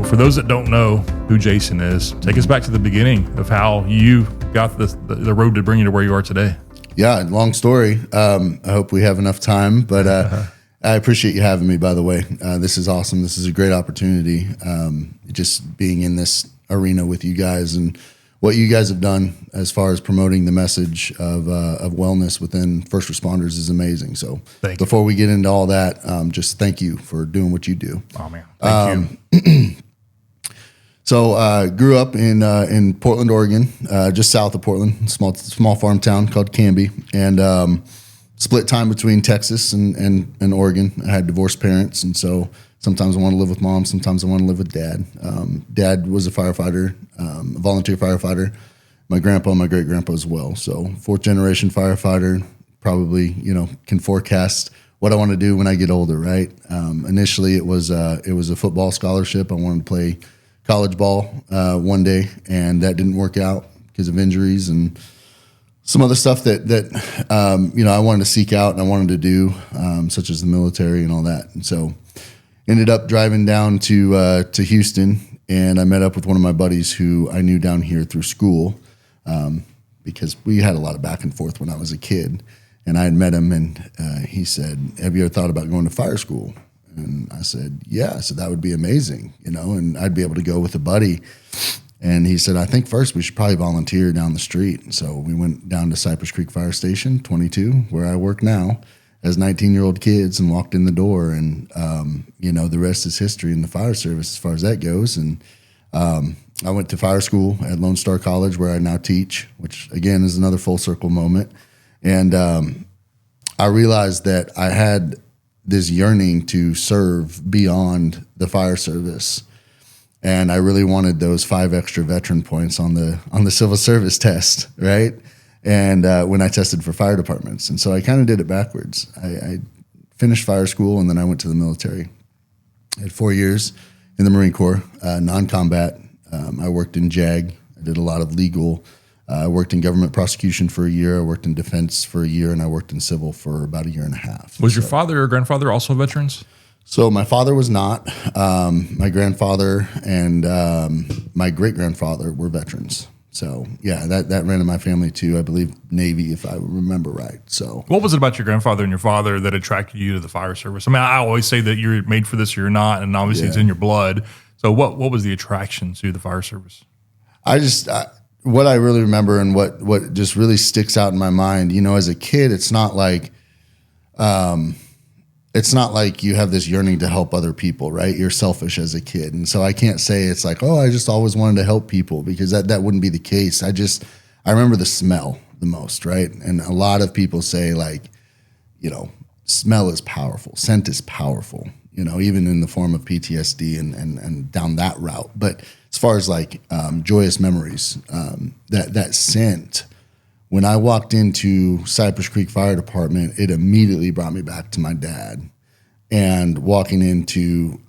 for those that don't know who Jason is, take us back to the beginning of how you got the road to bring you to where you are today. Yeah, long story. I hope we have enough time, but I appreciate you having me, by the way. This is awesome. This is a great opportunity. Just being in this arena with you guys and what you guys have done as far as promoting the message of wellness within first responders is amazing. So before we get into all that, just thank you for doing what you do. Oh man, thank you. So grew up in Portland, Oregon, just south of Portland, small farm town called Canby, and split time between Texas and Oregon. I had divorced parents, and so sometimes I want to live with mom, sometimes I want to live with dad. Dad was a firefighter, a volunteer firefighter. My grandpa and my great-grandpa as well. So fourth generation firefighter, probably, can forecast what I want to do when I get older, right? Initially it was a football scholarship. I wanted to play college ball one day, and that didn't work out because of injuries and some other stuff that I wanted to seek out and I wanted to do, such as the military and all that. And so ended up driving down to Houston, and I met up with one of my buddies who I knew down here through school, because we had a lot of back and forth when I was a kid. And I had met him, and he said, "Have you ever thought about going to fire school?" And I said, "Yeah." I said, "That would be amazing, and I'd be able to go with a buddy." And he said, "I think first we should probably volunteer down the street." And so we went down to Cypress Creek Fire Station, 22, where I work now, as 19-year-old kids, and walked in the door. And, the rest is history in the fire service as far as that goes. And I went to fire school at Lone Star College, where I now teach, which, again, is another full circle moment. And I realized that I had this yearning to serve beyond the fire service. And I really wanted those 5 extra veteran points on the civil service test, right? And when I tested for fire departments. And so I kind of did it backwards. I finished fire school, and then I went to the military. I had 4 years in the Marine Corps, non-combat. I worked in JAG. I did a lot of legal. I worked in government prosecution for a year. I worked in defense for a year, and I worked in civil for about a year and a half. Was your father or grandfather also veterans? So my father was not. My grandfather and my great-grandfather were veterans. So, yeah, that ran in my family, too. I believe Navy, if I remember right. So, what was it about your grandfather and your father that attracted you to the fire service? I mean, I always say that you're made for this or you're not, and obviously it's in your blood. So what was the attraction to the fire service? What I really remember and what just really sticks out in my mind, as a kid, it's not like you have this yearning to help other people, right? You're selfish as a kid. And so I can't say it's like, oh, I just always wanted to help people, because that wouldn't be the case. I remember the smell the most, right? And a lot of people say, like, smell is powerful. Scent is powerful, even in the form of PTSD and down that route. But as far as like joyous memories, that scent, when I walked into Cypress Creek Fire Department, it immediately brought me back to my dad, and walking into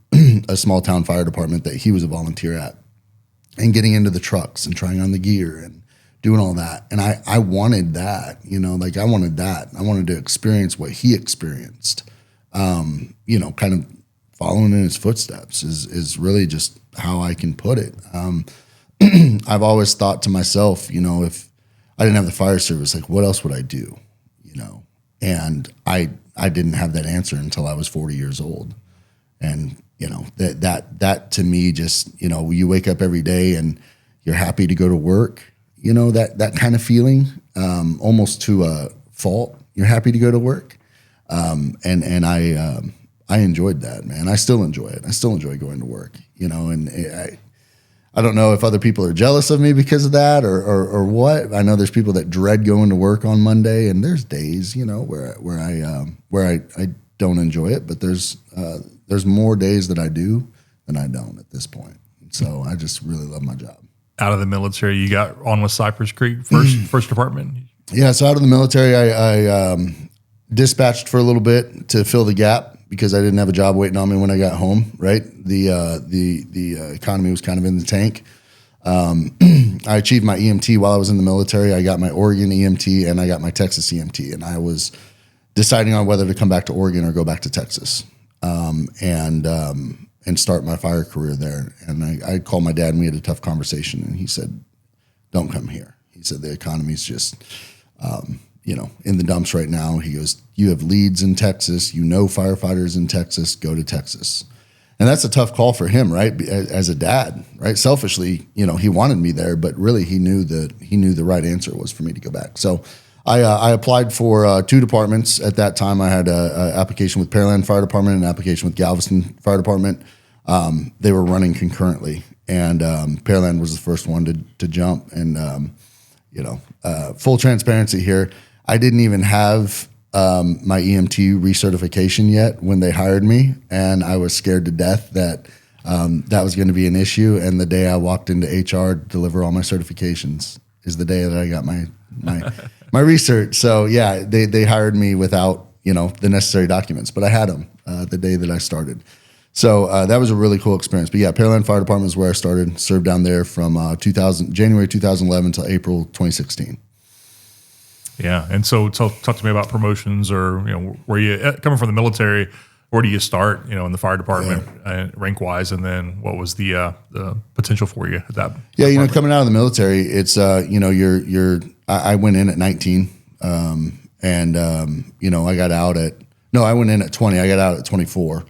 a small town fire department that he was a volunteer at, and getting into the trucks and trying on the gear and doing all that. And I wanted that, I wanted that. I wanted to experience what he experienced, kind of following in his footsteps is really just how I can put it. I've always thought to myself, if I didn't have the fire service, like, what else would I do? And I didn't have that answer until I was 40 years old. And, that to me just, you wake up every day and you're happy to go to work, that kind of feeling, almost to a fault. You're happy to go to work. And I enjoyed that, man. I still enjoy it. I still enjoy going to work, and I don't know if other people are jealous of me because of that or what. I know there's people that dread going to work on Monday, and there's days, where I don't enjoy it, but there's more days that I do than I don't at this point. So I just really love my job. Out of the military, you got on with Cypress Creek first department? Yeah, so out of the military, I dispatched for a little bit to fill the gap, because I didn't have a job waiting on me when I got home, right? The economy was kind of in the tank. I achieved my EMT while I was in the military. I got my Oregon EMT and I got my Texas EMT, and I was deciding on whether to come back to Oregon or go back to Texas. And and start my fire career there. And I called my dad and we had a tough conversation, and he said, don't come here. He said, the economy's just, in the dumps right now. He goes, you have leads in Texas, firefighters in Texas, go to Texas. And that's a tough call for him, right? As a dad, right? Selfishly, he wanted me there, but really he knew the right answer was for me to go back. So I applied for 2 departments at that time. I had an application with Pearland Fire Department and an application with Galveston Fire Department. They were running concurrently, and Pearland was the first one to jump. And full transparency here, I didn't even have my EMT recertification yet when they hired me, and I was scared to death that that was going to be an issue. And the day I walked into HR to deliver all my certifications is the day that I got my research. So yeah, they hired me without the necessary documents, but I had them the day that I started. So that was a really cool experience. But yeah, Pearland Fire Department is where I started. Served down there from January 2011 till April 2016. Yeah, and so talk to me about promotions, or where you coming from the military. Where do you start? In the fire department, rank wise, and then what was the potential for you at that? Yeah, coming out of the military, it's I went in at 19, and I got out I went in at 20. I got out at 24,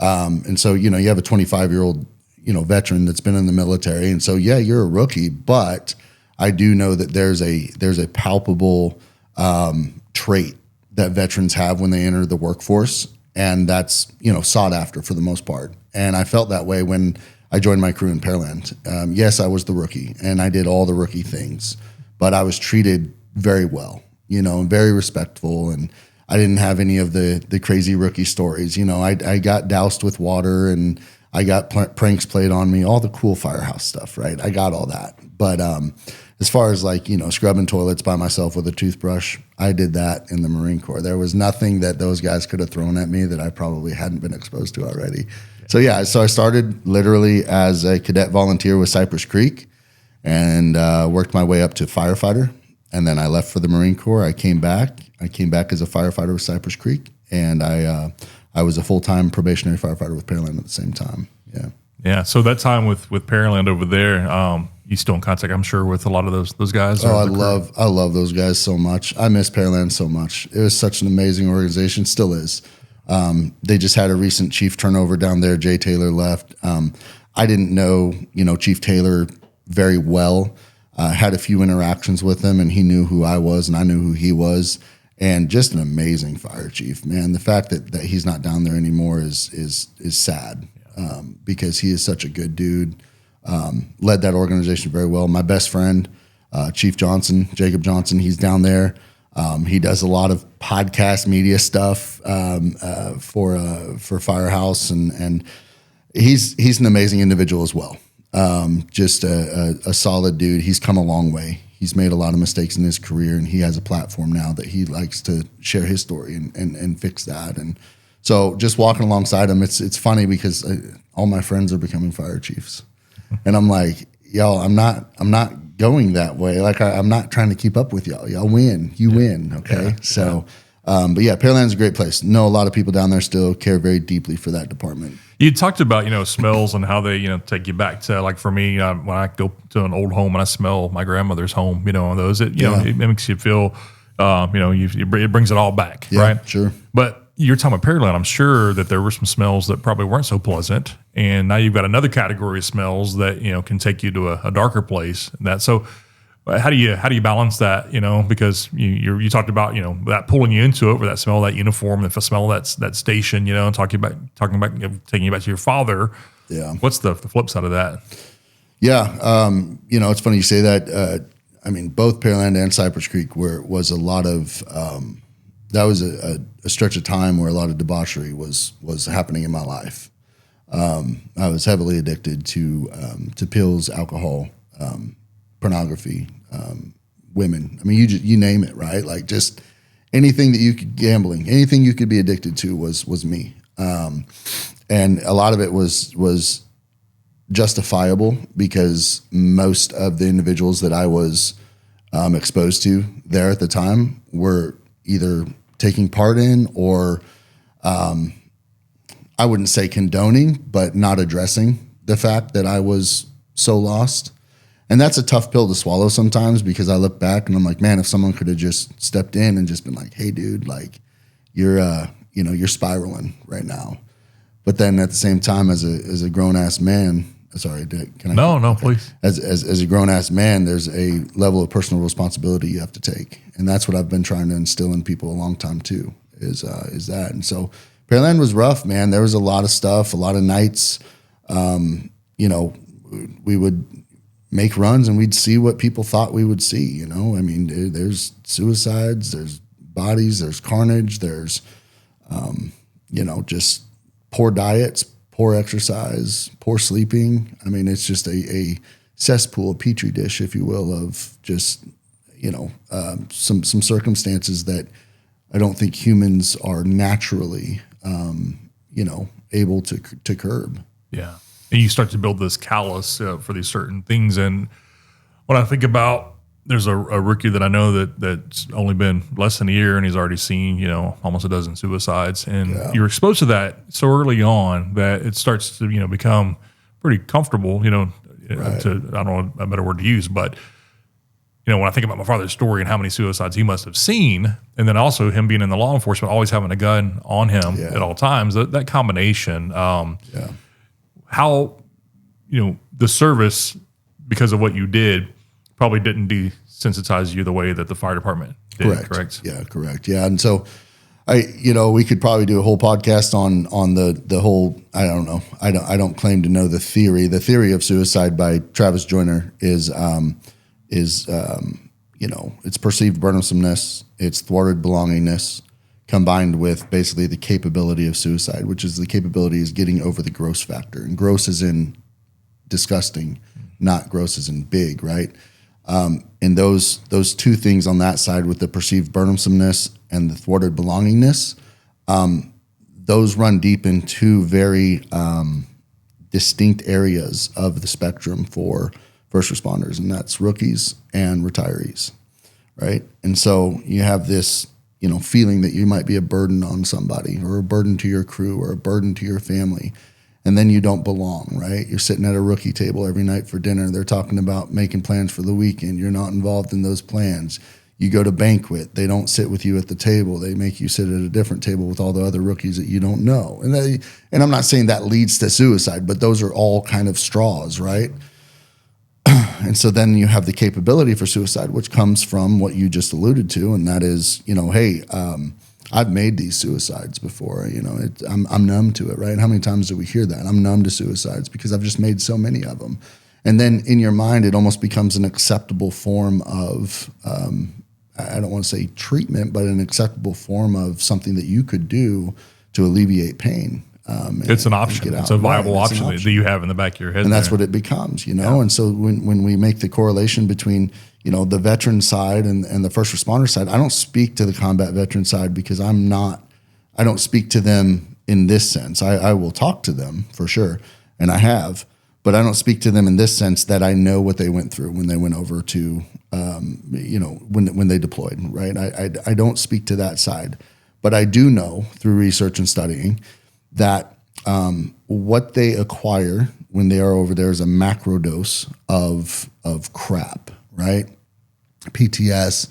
and so you have a 25-year-old veteran that's been in the military, and so yeah, you're a rookie, but I do know that there's a palpable trait that veterans have when they enter the workforce. And that's, sought after for the most part. And I felt that way when I joined my crew in Pearland. Yes, I was the rookie and I did all the rookie things, but I was treated very well, and very respectful. And I didn't have any of the crazy rookie stories. I got doused with water and I got pranks played on me, all the cool firehouse stuff, right? I got all that. But as far as scrubbing toilets by myself with a toothbrush, I did that in the Marine Corps. There was nothing that those guys could have thrown at me that I probably hadn't been exposed to already. So I started literally as a cadet volunteer with Cypress Creek and worked my way up to firefighter. And then I left for the Marine Corps. I came back as a firefighter with Cypress Creek, and I was a full-time probationary firefighter with Pearland at the same time. Yeah. Yeah. So that time with Pearland over there, you still in contact, I'm sure, with a lot of those guys? Oh, I love those guys so much. I miss Pearland so much. It was such an amazing organization, still is. They just had a recent chief turnover down there. Jay Taylor left. I didn't know, Chief Taylor very well. Had a few interactions with him, and he knew who I was, and I knew who he was. And just an amazing fire chief, man. The fact that he's not down there anymore is sad, because he is such a good dude. Led that organization very well. My best friend, Chief Johnson, Jacob Johnson, he's down there. He does a lot of podcast media stuff for Firehouse, and he's an amazing individual as well. Just a solid dude. He's come a long way. He's made a lot of mistakes in his career, and he has a platform now that he likes to share his story and fix that. And so just walking alongside him, it's funny because all my friends are becoming fire chiefs. And I'm like, yo, I'm not going that way. Like I'm not trying to keep up with y'all. Y'all win. You win. Okay. Yeah. So, but yeah, Pearland's a great place. Know a lot of people down there still, care very deeply for that department. You talked about, smells and how they, take you back to, like for me, when I go to an old home and I smell my grandmother's home, those, it makes you feel, it brings it all back. Yeah, right. Sure. But you're talking about Pearland. I'm sure that there were some smells that probably weren't so pleasant, and now you've got another category of smells that can take you to a darker place. So, how do you balance that? Because you talked about that pulling you into it, with that smell of that uniform, the smell of that station. And talking about taking you back to your father. Yeah. What's the flip side of that? Yeah. It's funny you say that. Both Pearland and Cypress Creek was a lot of. That was a stretch of time where a lot of debauchery was happening in my life. I was heavily addicted to pills, alcohol, pornography, women. You name it, right? Like just anything that you could, gambling, anything you could be addicted to was me. And a lot of it was justifiable because most of the individuals that I was exposed to there at the time were either taking part in or I wouldn't say condoning, but not addressing the fact that I was so lost. And that's a tough pill to swallow sometimes, because I look back and I'm like, man, if someone could have just stepped in and just been like, hey, dude, like you're spiraling right now. But then at the same time, as a grown ass man, sorry, can I? No, please. As a grown ass man, there's a level of personal responsibility you have to take, and that's what I've been trying to instill in people a long time too. Is that? And so Pearland was rough, man. There was a lot of stuff, a lot of nights. We would make runs and we'd see what people thought we would see. I mean, there's suicides, there's bodies, there's carnage, there's just poor diets, poor exercise, poor sleeping. I mean, it's just a cesspool, a petri dish, if you will, of just, some circumstances that I don't think humans are naturally, able to curb. Yeah. And you start to build this callus for these certain things. And when I think about, there's a rookie that I know that's only been less than a year, and he's already seen, almost a dozen suicides. And you're exposed to that so early on that it starts to, become pretty comfortable, Right. I don't know a better word to use, but, when I think about my father's story and how many suicides he must have seen, and then also him being in the law enforcement, always having a gun on him at all times, that combination, how, the service, because of what you did, probably didn't desensitize you the way that the fire department did, correct? Yeah, correct. Yeah. And so we could probably do a whole podcast on the whole, I don't know. I don't claim to know the theory. The theory of suicide by Travis Joyner is it's perceived burdensomeness, it's thwarted belongingness, combined with basically the capability of suicide, which is the capability is getting over the gross factor. And gross is in disgusting, not gross as in big, right? And those two things on that side, with the perceived burdensomeness and the thwarted belongingness, those run deep in two very distinct areas of the spectrum for first responders, and that's rookies and retirees, right? And so you have this, feeling that you might be a burden on somebody, or a burden to your crew, or a burden to your family. And then you don't belong, right? You're sitting at a rookie table every night for dinner. They're talking about making plans for the weekend. You're not involved in those plans. You go to banquet. They don't sit with you at the table. They make you sit at a different table with all the other rookies that you don't know. And I'm not saying that leads to suicide, but those are all kind of straws, right? And so then you have the capability for suicide, which comes from what you just alluded to, and that is, hey, I've made these suicides before. I'm numb to it, right? How many times do we hear that? I'm numb to suicides because I've just made so many of them. And then in your mind, it almost becomes an acceptable form of, I don't want to say treatment, but an acceptable form of something that you could do to alleviate pain. It's an option. It's a viable option that you have in the back of your head. And that's what it becomes, And so when we make the correlation between, the veteran side and the first responder side, I don't speak to the combat veteran side because I don't speak to them in this sense. I will talk to them for sure, and I have, but I don't speak to them in this sense that I know what they went through when they went over to, when they deployed, right? I don't speak to that side, but I do know through research and studying that what they acquire when they are over there is a macro dose of crap, right? PTS,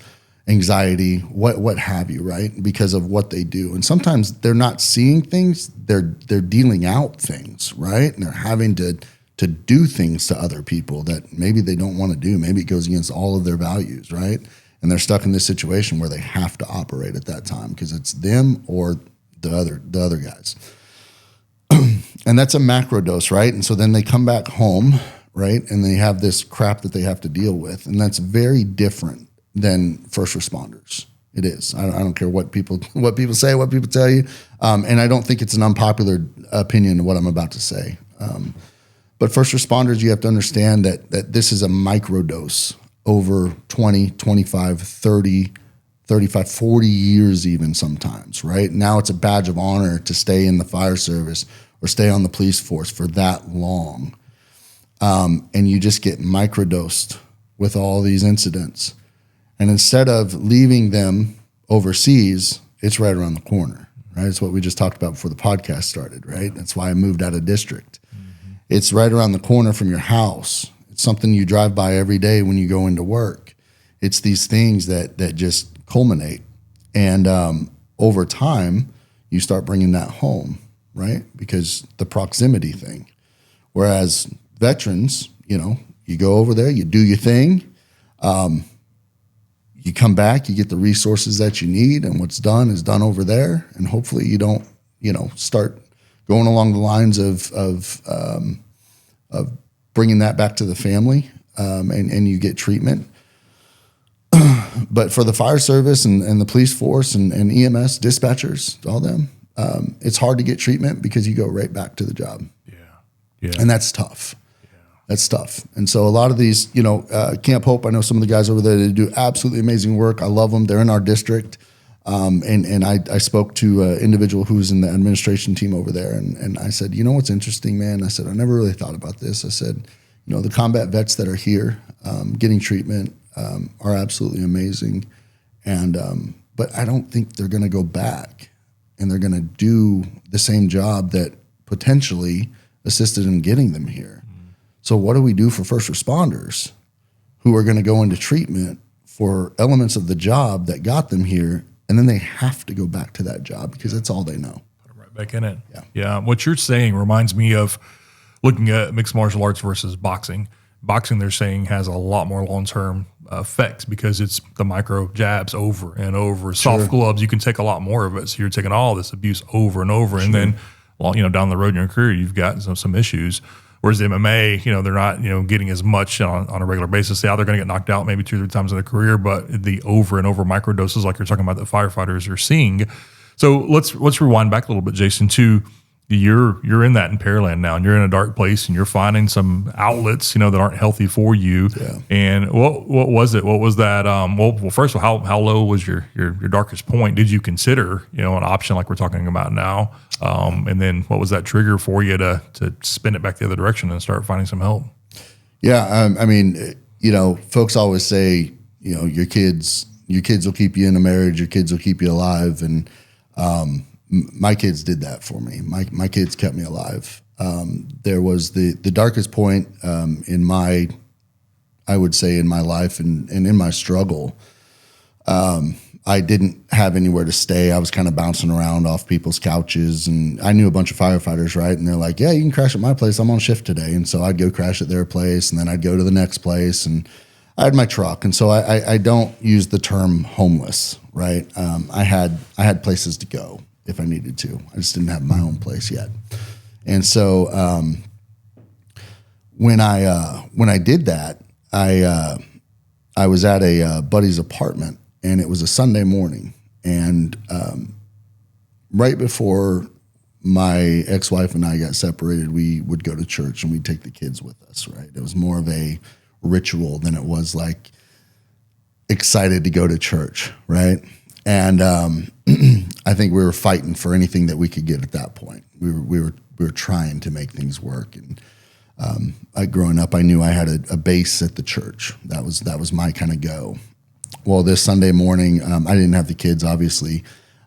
anxiety, what have you, right? Because of what they do. And sometimes they're not seeing things, they're dealing out things, right? And they're having to do things to other people that maybe they don't want to do. Maybe it goes against all of their values, right? And they're stuck in this situation where they have to operate at that time because it's them or the other guys. And that's a macro dose, right? And so then they come back home, right? And they have this crap that they have to deal with. And that's very different than first responders. It is. I don't care what people say, what people tell you. And I don't think it's an unpopular opinion of what I'm about to say. But first responders, you have to understand that this is a micro dose over 20, 25, 30, 35, 40 years even sometimes, right? Now it's a badge of honor to stay in the fire service or stay on the police force for that long. And you just get microdosed with all these incidents. And instead of leaving them overseas, it's right around the corner, right? It's what we just talked about before the podcast started, right? That's why I moved out of district. It's right around the corner from your house. It's something you drive by every day when you go into work. It's these things that just culminate. And over time, you start bringing that home, right? Because the proximity thing. Whereas veterans, you go over there, you do your thing, you come back, you get the resources that you need, and what's done is done over there. And hopefully you don't, start going along the lines of bringing that back to the family, and you get treatment. But for the fire service and the police force and EMS dispatchers, all them, it's hard to get treatment because you go right back to the job. Yeah. And that's tough. That's tough. And so a lot of these, Camp Hope, I know some of the guys over there, they do absolutely amazing work. I love them. They're in our district. And I spoke to an individual who's in the administration team over there. And I said, what's interesting, man? I said, I never really thought about this. I said, the combat vets that are here getting treatment are absolutely amazing. And but I don't think they're going to go back and they're going to do the same job that potentially assisted in getting them here. So what do we do for first responders who are going to go into treatment for elements of the job that got them here, and then they have to go back to that job because that's all they know? Put them right back in it. Yeah. What you're saying reminds me of looking at mixed martial arts versus boxing. Boxing, they're saying, has a lot more long-term effects because it's the micro jabs over and over. Soft gloves, you can take a lot more of it. So you're taking all this abuse over and over. And then, down the road in your career, you've got some issues. Whereas the MMA, they're not, getting as much on a regular basis. Yeah, they're going to get knocked out maybe 2 or 3 times in their career, but the over and over microdoses, like you're talking about, the firefighters are seeing. So let's rewind back a little bit, Jason, to you're in that in Pearland now, and you're in a dark place, and you're finding some outlets, that aren't healthy for you. Yeah. And what was it? What was that? Well, first of all, how low was your darkest point? Did you consider, an option like we're talking about now? And then what was that trigger for you to spin it back the other direction and start finding some help? Yeah. Folks always say, your kids will keep you in a marriage, your kids will keep you alive. And, my kids did that for me. My kids kept me alive. There was the darkest point in my life and in my struggle. I didn't have anywhere to stay. I was kind of bouncing around off people's couches, and I knew a bunch of firefighters, right? And they're like, yeah, you can crash at my place. I'm on shift today. And so I'd go crash at their place, and then I'd go to the next place, and I had my truck. And so I don't use the term homeless, right? I had places to go if I needed to. I just didn't have my own place yet. And so when I did that, I was at a buddy's apartment, and it was a Sunday morning. And right before my ex-wife and I got separated, we would go to church and we'd take the kids with us, right? It was more of a ritual than it was like excited to go to church, right? And I think we were fighting for anything that we could get at that point. We were trying to make things work. And growing up, I knew I had a base at the church. That was my kind of go. Well, this Sunday morning, I didn't have the kids, obviously.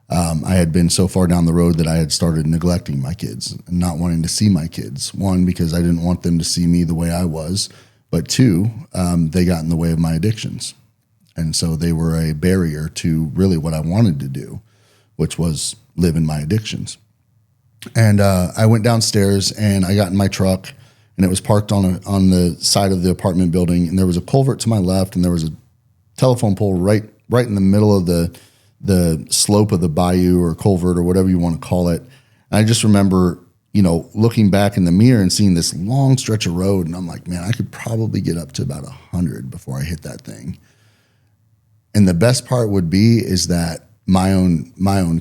I had been so far down the road that I had started neglecting my kids and not wanting to see my kids. One, because I didn't want them to see me the way I was. But two, they got in the way of my addictions. And so they were a barrier to really what I wanted to do, which was live in my addictions. And I went downstairs and I got in my truck, and it was parked on the side of the apartment building. And there was a culvert to my left, and there was a telephone pole right in the middle of the slope of the bayou or culvert or whatever you want to call it. And I just remember, looking back in the mirror and seeing this long stretch of road, and I'm like, man, I could probably get up to about 100 before I hit that thing. And the best part would be is that my own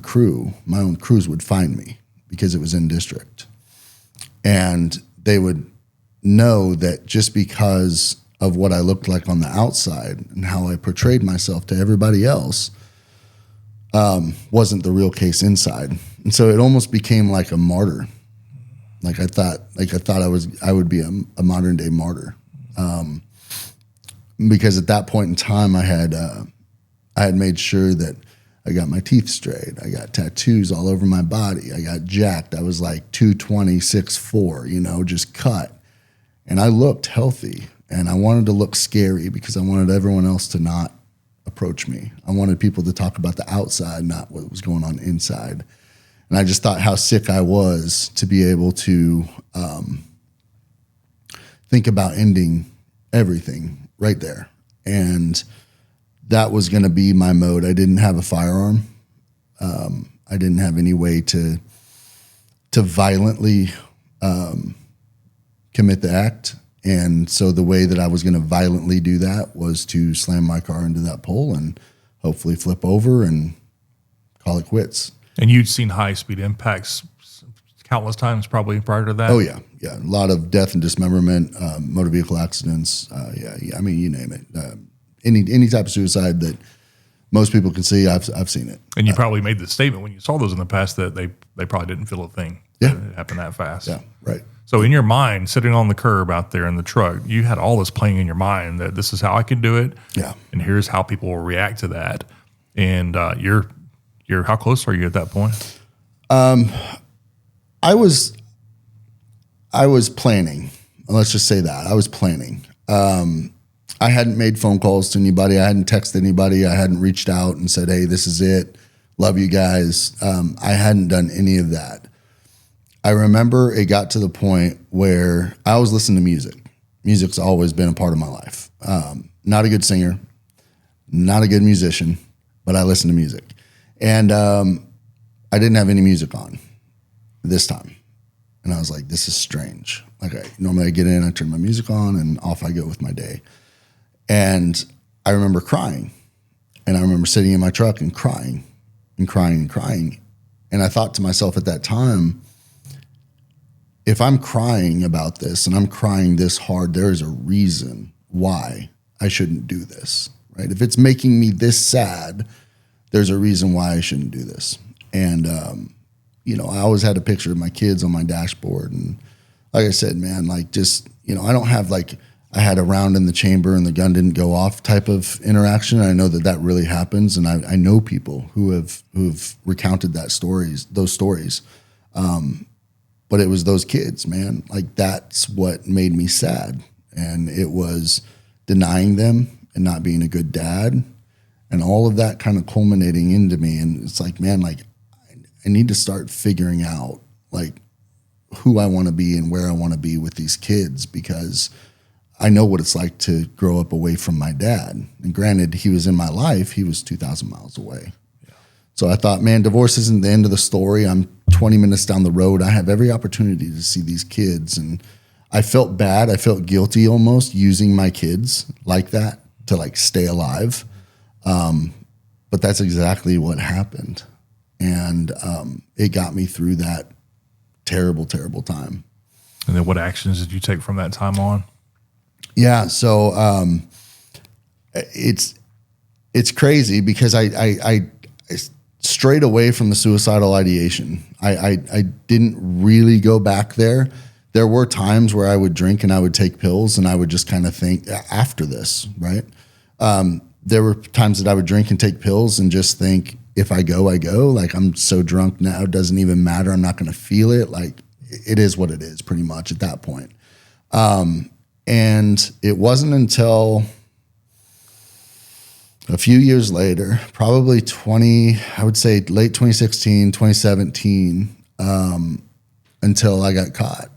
crews would find me because it was in district. And they would know that just because of what I looked like on the outside and how I portrayed myself to everybody else wasn't the real case inside. And so it almost became like a martyr. I thought I would be a modern day martyr. Because at that point in time I had made sure that I got my teeth straight. I got tattoos all over my body. I got jacked. I was like 220, 6'4", you know, just cut. And I looked healthy, and I wanted to look scary because I wanted everyone else to not approach me. I wanted people to talk about the outside, not what was going on inside. And I just thought how sick I was to be able to think about ending everything right there. And that was going to be my mode. I didn't have a firearm. I didn't have any way to violently commit the act. And so the way that I was going to violently do that was to slam my car into that pole and hopefully flip over and call it quits. And you'd seen high-speed impacts countless times probably prior to that? Oh, yeah. Yeah. A lot of death and dismemberment, motor vehicle accidents. Yeah. I mean, you name it. Any type of suicide that most people can see, I've seen it. And you probably made the statement when you saw those in the past that they probably didn't feel a thing. Yeah. It happened that fast. Yeah, right. So in your mind, sitting on the curb out there in the truck, you had all this playing in your mind that this is how I can do it. Yeah. And here's how people will react to that. And you're how close are you at that point? I was planning. Let's just say that. I was planning. I hadn't made phone calls to anybody. I hadn't texted anybody. I hadn't reached out and said, hey, this is it. Love you guys. I hadn't done any of that. I remember it got to the point where I was listening to music. Music's always been a part of my life. Not a good singer, not a good musician, but I listen to music. And I didn't have any music on this time. And I was like, this is strange. Okay, normally I get in, I turn my music on, and off I go with my day. And I remember crying. And I remember sitting in my truck and crying and crying and crying. And I thought to myself at that time, if I'm crying about this and I'm crying this hard, there is a reason why I shouldn't do this, right? If it's making me this sad, there's a reason why I shouldn't do this. And, I always had a picture of my kids on my dashboard. And like I said, man, like just, I don't have like I had a round in the chamber and the gun didn't go off type of interaction. I know that really happens. And I know people who've recounted those stories. But it was those kids, man. Like that's what made me sad. And it was denying them and not being a good dad and all of that kind of culminating into me. And it's like, man, like I need to start figuring out like who I want to be and where I want to be with these kids, because I know what it's like to grow up away from my dad. And granted, he was in my life. He was 2,000 miles away. Yeah. So I thought, man, divorce isn't the end of the story. I'm 20 minutes down the road. I have every opportunity to see these kids. And I felt bad. I felt guilty almost using my kids like that to like stay alive. But that's exactly what happened. And it got me through that terrible, terrible time. And then what actions did you take from that time on? Yeah. So it's crazy because I strayed away from the suicidal ideation. I didn't really go back there. There were times where I would drink and I would take pills and I would just kind of think after this, right? There were times that I would drink and take pills and just think, if I go, I go. Like I'm so drunk now, it doesn't even matter. I'm not going to feel it. Like it is what it is pretty much at that point. And it wasn't until a few years later, probably I would say late 2016, 2017, until I got caught.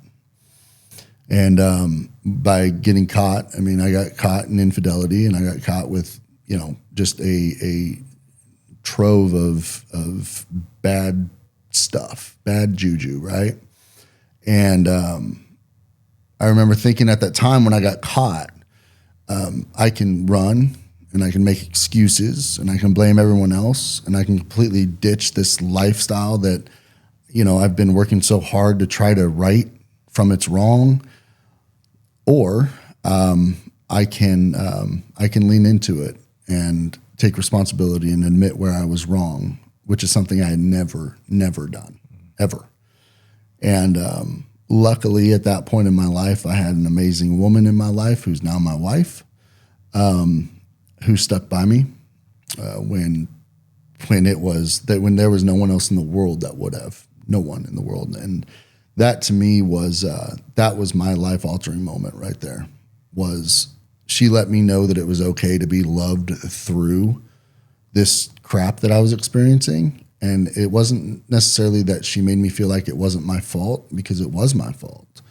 And by getting caught, I mean, I got caught in infidelity and I got caught with, just a trove of bad stuff, bad juju, right? And I remember thinking at that time when I got caught, I can run and I can make excuses and I can blame everyone else and I can completely ditch this lifestyle that, I've been working so hard to try to right from its wrong, or I can lean into it and take responsibility and admit where I was wrong, which is something I had never done, ever. And luckily, at that point in my life, I had an amazing woman in my life who's now my wife, who stuck by me when when when there was no one else in the world that would have, no one in the world. And that to me was, that was my life altering moment right there. Was she let me know that it was okay to be loved through this crap that I was experiencing. And it wasn't necessarily that she made me feel like it wasn't my fault, because it was my fault.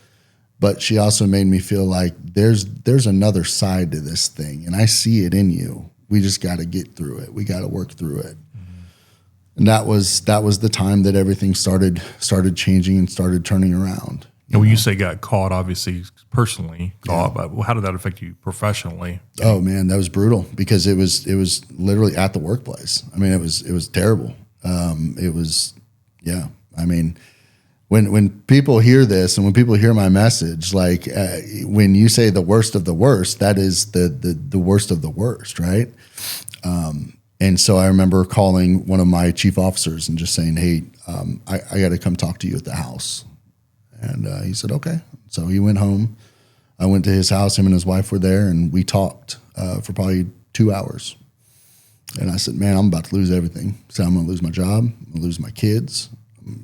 But she also made me feel like there's another side to this thing, and I see it in you. We just got to get through it. We got to work through it. And that was the time that everything started changing and started turning around. And when you say got caught, obviously personally caught, but how did that affect you professionally? Oh man, that was brutal, because it was literally at the workplace. I mean, it was terrible. It was, yeah. I mean, when people hear this and when people hear my message, like when you say the worst of the worst, that is the worst of the worst, right? And so I remember calling one of my chief officers and just saying, hey, I got to come talk to you at the house. And he said, okay. So he went home. I went to his house. Him and his wife were there, and we talked for probably 2 hours. And I said, man, I'm about to lose everything. So I'm going to lose my job. I'm going to lose my kids,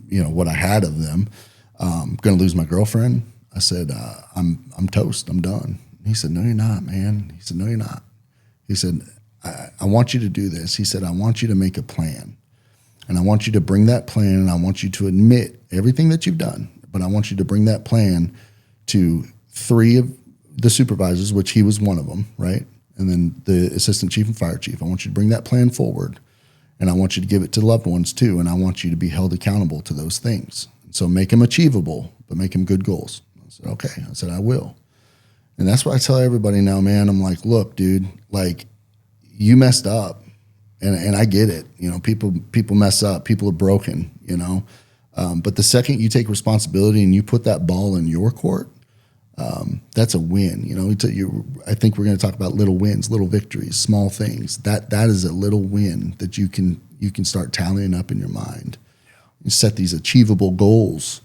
what I had of them. I'm going to lose my girlfriend. I said, I'm toast. I'm done. He said, no, you're not, man. He said, no, you're not. He said, I want you to do this. He said, I want you to make a plan. And I want you to bring that plan, and I want you to admit everything that you've done. But I want you to bring that plan to 3 of the supervisors, which he was one of them, right? And then the assistant chief and fire chief. I want you to bring that plan forward, and I want you to give it to loved ones too, and I want you to be held accountable to those things. So make them achievable, but make them good goals. I said, okay. I said, I will. And that's what I tell everybody now, man. I'm like, look, dude, like, you messed up, and I get it. People mess up. People are broken, but the second you take responsibility and you put that ball in your court, that's a win. I think we're going to talk about little wins, little victories, small things. That is a little win that you can start tallying up in your mind. You set these achievable goals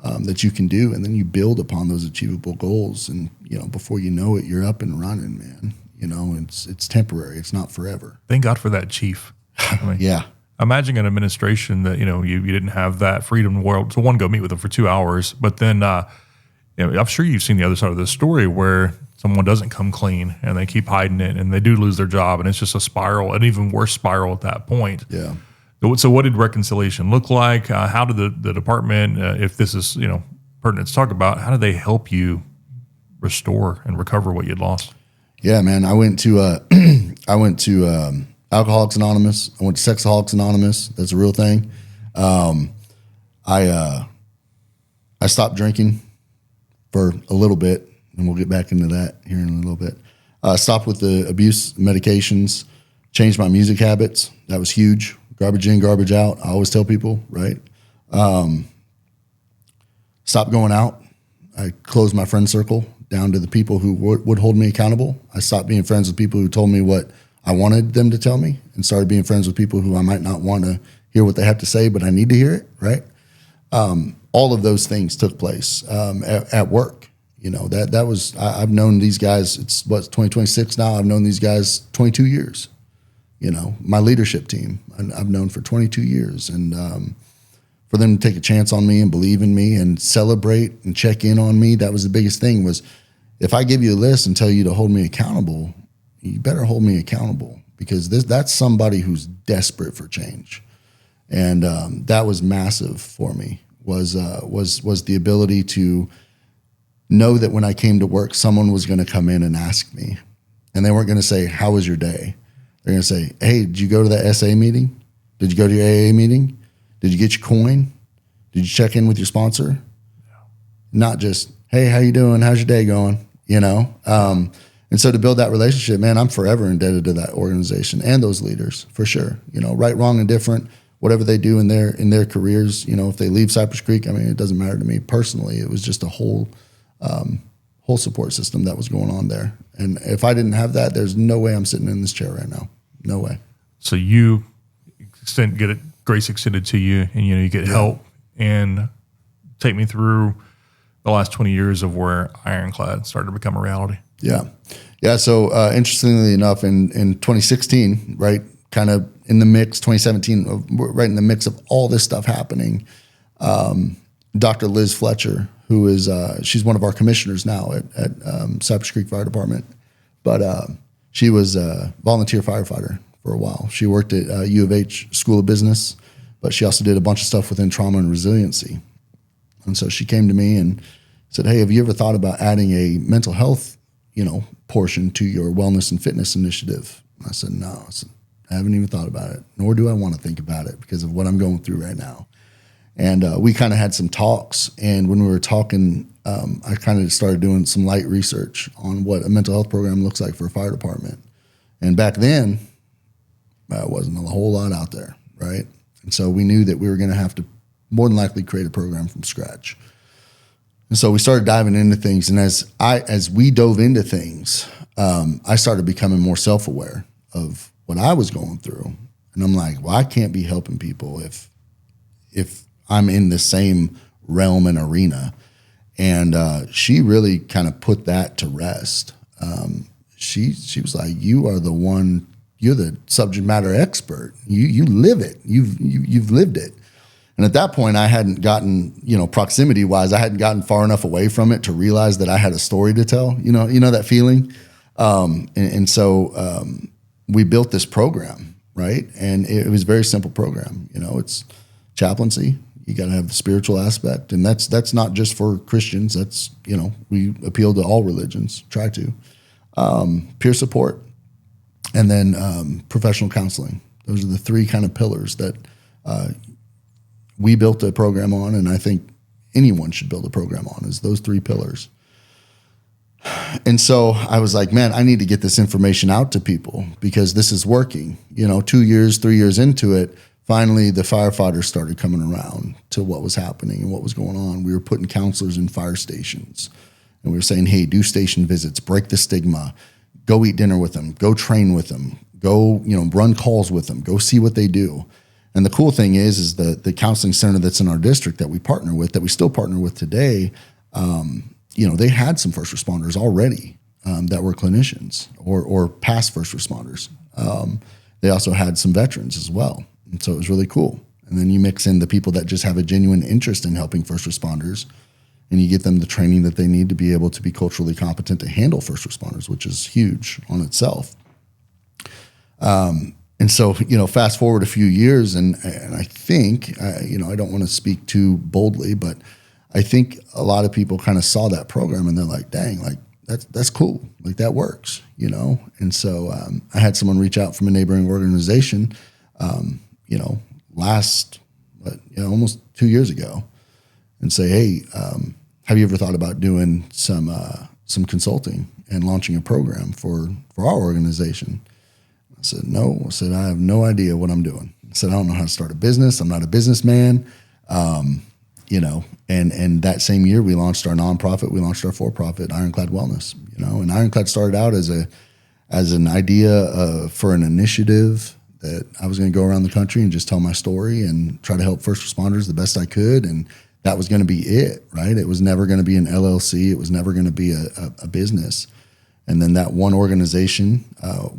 that you can do, and then you build upon those achievable goals. And before you know it, you're up and running, man. It's temporary. It's not forever. Thank God for that, Chief. I mean, yeah. Imagine an administration that you didn't have that freedom in the world to go meet with them for 2 hours, but then I'm sure you've seen the other side of the story where someone doesn't come clean and they keep hiding it and they do lose their job, and it's just a spiral, an even worse spiral at that point. Yeah. So what did reconciliation look like? How did the department, if this is pertinent to talk about, how did they help you restore and recover what you'd lost? Yeah, man. I went to Alcoholics Anonymous. I went to Sexaholics Anonymous. That's a real thing. I stopped drinking for a little bit, and we'll get back into that here in a little bit. Stopped with the abuse medications, changed my music habits. That was huge. Garbage in, garbage out. I always tell people, right? Stopped going out. I closed my friend circle down to the people who would hold me accountable. I stopped being friends with people who told me what I wanted them to tell me, and started being friends with people who I might not want to hear what they have to say, but I need to hear it, right? All of those things took place at work. That was, I've known these guys, it's 2026 now. I've known these guys 22 years. My leadership team, I've known for 22 years. And for them to take a chance on me and believe in me and celebrate and check in on me, that was the biggest thing. Was if I give you a list and tell you to hold me accountable, you better hold me accountable, because that's somebody who's desperate for change. And that was massive for me, was the ability to know that when I came to work, someone was going to come in and ask me, and they weren't going to say, how was your day? They're going to say, hey, did you go to that SA meeting? Did you go to your AA meeting? Did you get your coin? Did you check in with your sponsor? Yeah. Not just, hey, how you doing? How's your day going? And so to build that relationship, man, I'm forever indebted to that organization and those leaders, for sure. Right, wrong, and different, whatever they do in their careers. If they leave Cypress Creek, I mean, it doesn't matter to me personally. It was just a whole support system that was going on there. And if I didn't have that, there's no way I'm sitting in this chair right now. No way. So you get grace extended to you, and you get help. And take me through the last 20 years of where Ironclad started to become a reality. Yeah. So interestingly enough, in 2016, right, kind of in the mix, 2017, right in the mix of all this stuff happening. Dr. Liz Fletcher, who is, she's one of our commissioners now at Cypress Creek Fire Department, but she was a volunteer firefighter for a while. She worked at U of H School of Business, but she also did a bunch of stuff within trauma and resiliency. And so she came to me and said, hey, have you ever thought about adding a mental health, portion to your wellness and fitness initiative? And I said, no. I said, I haven't even thought about it, nor do I want to think about it because of what I'm going through right now. And we kind of had some talks. And when we were talking, I kind of started doing some light research on what a mental health program looks like for a fire department. And back then, wasn't a whole lot out there, right? And so we knew that we were going to have to more than likely create a program from scratch. And so we started diving into things. And as we dove into things, I started becoming more self-aware of what I was going through. And I'm like, well, I can't be helping people if I'm in the same realm and arena. And she really kind of put that to rest. She was like, you are the one, you're the subject matter expert. You live it. You've lived it. And at that point, I hadn't gotten, proximity wise, I hadn't gotten far enough away from it to realize that I had a story to tell. You know that feeling. So we built this program, right? And it was a very simple program. It's chaplaincy. You got to have the spiritual aspect, and that's not just for Christians. That's we appeal to all religions. Try to peer support, and then professional counseling. Those are the three kind of pillars that we built a program on, and I think anyone should build a program on, is those three pillars. And so I was like, man, I need to get this information out to people because this is working. 2 years, 3 years into it, finally the firefighters started coming around to what was happening and what was going on. We were putting counselors in fire stations, and we were saying, hey, do station visits, break the stigma, go eat dinner with them, go train with them, go, run calls with them, go see what they do. And the cool thing is the counseling center that's in our district that we partner with, that we still partner with today, they had some first responders already that were clinicians or past first responders. They also had some veterans as well. And so it was really cool. And then you mix in the people that just have a genuine interest in helping first responders, and you get them the training that they need to be able to be culturally competent to handle first responders, which is huge on itself. And so, fast forward a few years, and I think, I don't want to speak too boldly, but I think a lot of people kind of saw that program and they're like, dang, like that's cool. Like that works, And so I had someone reach out from a neighboring organization, almost 2 years ago and say, hey, have you ever thought about doing some consulting and launching a program for our organization? I said, no. I said, I have no idea what I'm doing. I said, I don't know how to start a business. I'm not a businessman. And that same year we launched our nonprofit. We launched our for-profit Ironclad Wellness, and Ironclad started out as an idea for an initiative that I was going to go around the country and just tell my story and try to help first responders the best I could. And that was going to be it, right? It was never going to be an LLC. It was never going to be a business. And then that one organization,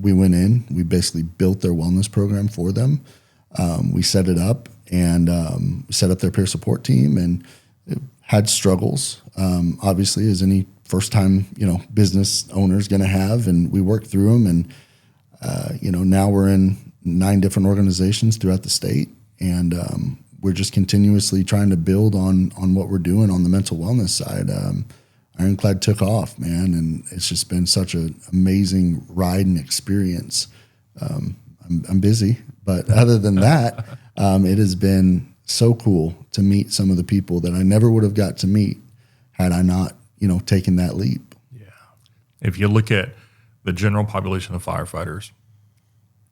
we went in, we basically built their wellness program for them. We set it up and set up their peer support team, and it had struggles, obviously, as any first-time, business owner is going to have. And we worked through them. And, now we're in 9 different organizations throughout the state. And we're just continuously trying to build on what we're doing on the mental wellness side. Ironclad took off, man, and it's just been such an amazing ride and experience. I'm busy, but other than that, it has been so cool to meet some of the people that I never would have got to meet had I not, taken that leap. Yeah. If you look at the general population of firefighters,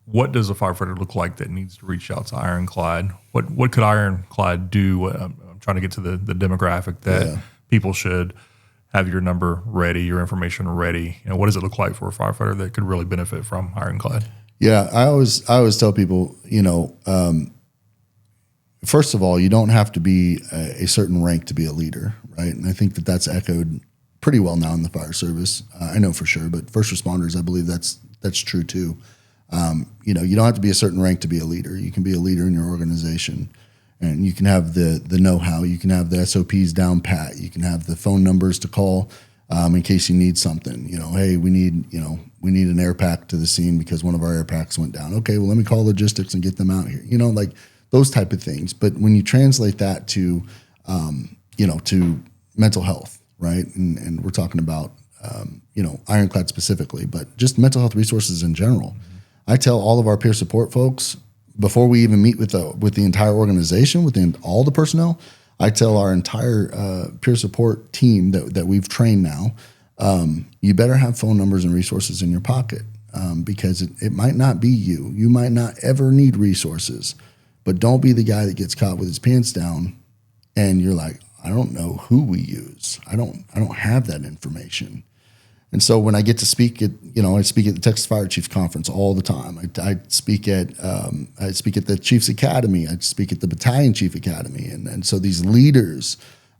what does a firefighter look like that needs to reach out to Ironclad? What could Ironclad do? I'm trying to get to the demographic that people should have your number ready, your information ready. What does it look like for a firefighter that could really benefit from Ironclad? Yeah, I always tell people, first of all, you don't have to be a certain rank to be a leader, right? And I think that that's echoed pretty well now in the fire service. I know for sure, but first responders, I believe that's true too. You know, you don't have to be a certain rank to be a leader. You can be a leader in your organization, and you can have the know-how. You can have the SOPs down pat. You can have the phone numbers to call in case you need something. You know, hey, we need an air pack to the scene because one of our air packs went down. Okay, well, let me call logistics and get them out here. You know, like those type of things. But when you translate that to, to mental health, right? And we're talking about, Ironclad specifically, but just mental health resources in general. I tell all of our peer support folks before we even meet with the entire organization, within all the personnel, I tell our entire peer support team that we've trained now, you better have phone numbers and resources in your pocket because it might not be you. You might not ever need resources, but don't be the guy that gets caught with his pants down and you're like, I don't know who we use. I don't have that information. And so when I get to speak at, I speak at the Texas Fire Chiefs Conference all the time. I speak at the Chiefs Academy. I speak at the Battalion Chief Academy. And so these leaders,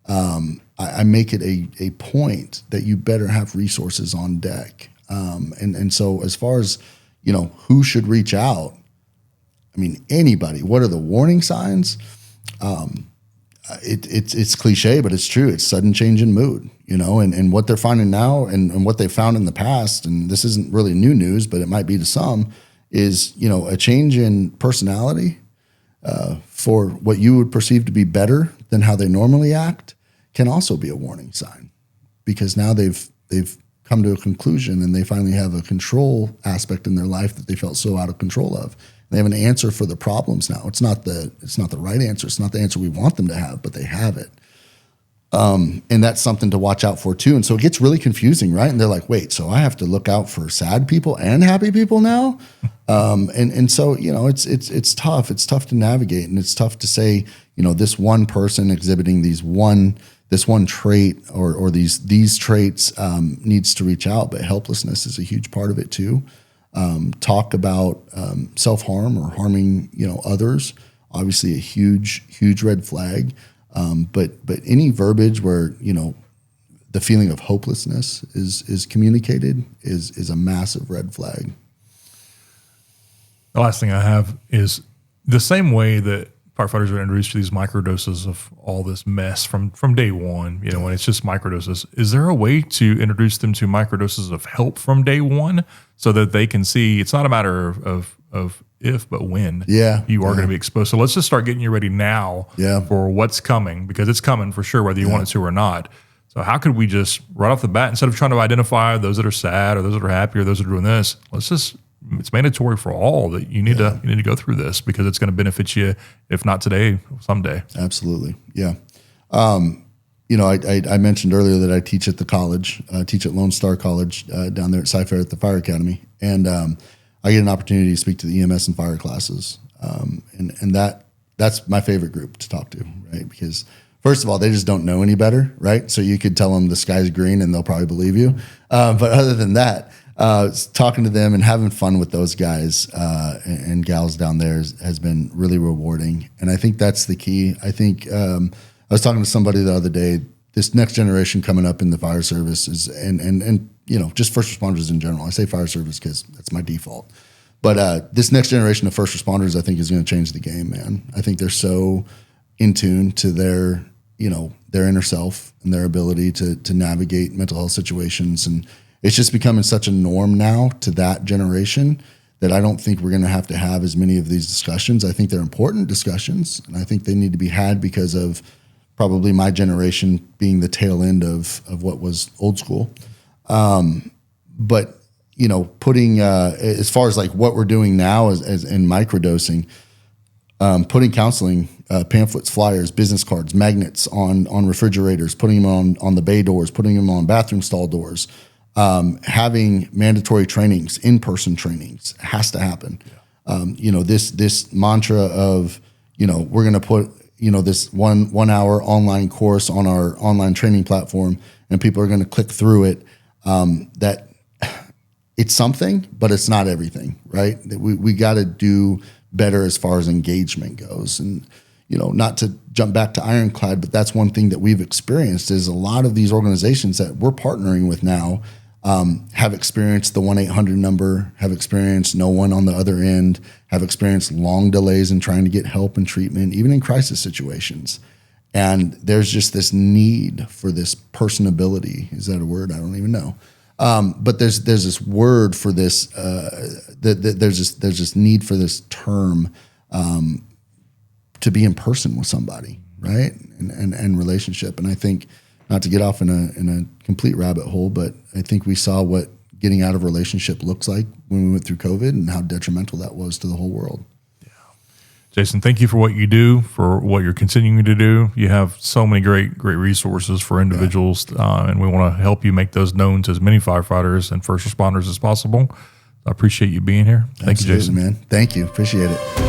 I make it a point that you better have resources on deck. And so as far as, who should reach out, I mean, anybody. What are the warning signs? It's cliche, but it's true. It's sudden change in mood, and what they're finding now and what they found in the past, and this isn't really new news, but it might be to some, is, a change in personality for what you would perceive to be better than how they normally act can also be a warning sign, because now they've come to a conclusion and they finally have a control aspect in their life that they felt so out of control of. They have an answer for the problems now. It's not the right answer. It's not the answer we want them to have, but they have it. And that's something to watch out for too. And so it gets really confusing, right? And they're like, wait, so I have to look out for sad people and happy people now? And so, it's tough. It's tough to navigate, and it's tough to say, this one person exhibiting this one trait or these traits needs to reach out, but helplessness is a huge part of it too. Talk about self-harm or harming, others. Obviously, a huge red flag. But any verbiage where the feeling of hopelessness is communicated is a massive red flag. The last thing I have is the same way that firefighters are introduced to these microdoses of all this mess from day one, when it's just microdoses. Is there a way to introduce them to microdoses of help from day one so that they can see it's not a matter of if, but when you are going to be exposed? So let's just start getting you ready now for what's coming, because it's coming for sure, whether you want it to or not. So how could we just right off the bat, instead of trying to identify those that are sad or those that are happy or those that are doing this, it's mandatory for all that you need to go through this, because it's going to benefit you, if not today, someday. Absolutely. Yeah. I mentioned earlier that I teach at the college, teach at Lone Star College down there at Firefighter at the Fire Academy. And I get an opportunity to speak to the EMS and fire classes. And that's my favorite group to talk to, right? Because first of all, they just don't know any better, right? So you could tell them the sky's green and they'll probably believe you. But other than that, talking to them and having fun with those guys and gals down there has been really rewarding. And I think that's the key. I think I was talking to somebody the other day, this next generation coming up in the fire service is, and just first responders in general. I say fire service because that's my default. But this next generation of first responders, I think, is going to change the game, man. I think they're so in tune to their inner self and their ability to navigate mental health situations, and it's just becoming such a norm now to that generation that I don't think we're going to have as many of these discussions. I think they're important discussions, and I think they need to be had because of probably my generation being the tail end of what was old school. But putting as far as like what we're doing now as in microdosing, putting counseling pamphlets, flyers, business cards, magnets on refrigerators, putting them on the bay doors, putting them on bathroom stall doors. Having mandatory trainings, in-person trainings has to happen. This mantra of, we're going to put, this 1 hour online course on our online training platform and people are going to click through it. That it's something, but it's not everything, right? We got to do better as far as engagement goes. And, not to jump back to Ironclad, but that's one thing that we've experienced is a lot of these organizations that we're partnering with now, have experienced the 1-800 number, have experienced no one on the other end, have experienced long delays in trying to get help and treatment, even in crisis situations. And there's just this need for this personability. Is that a word? I don't even know. But there's this word for this. There's this need for this term to be in person with somebody, right? And relationship. And I think, not to get off in a complete rabbit hole, but I think we saw what getting out of relationship looks like when we went through COVID and how detrimental that was to the whole world. Yeah. Jason, thank you for what you do, for what you're continuing to do. You have so many great resources for individuals, and we want to help you make those known to as many firefighters and first responders as possible. I appreciate you being here. Thank you, Jason. Man. Thank you. Appreciate it.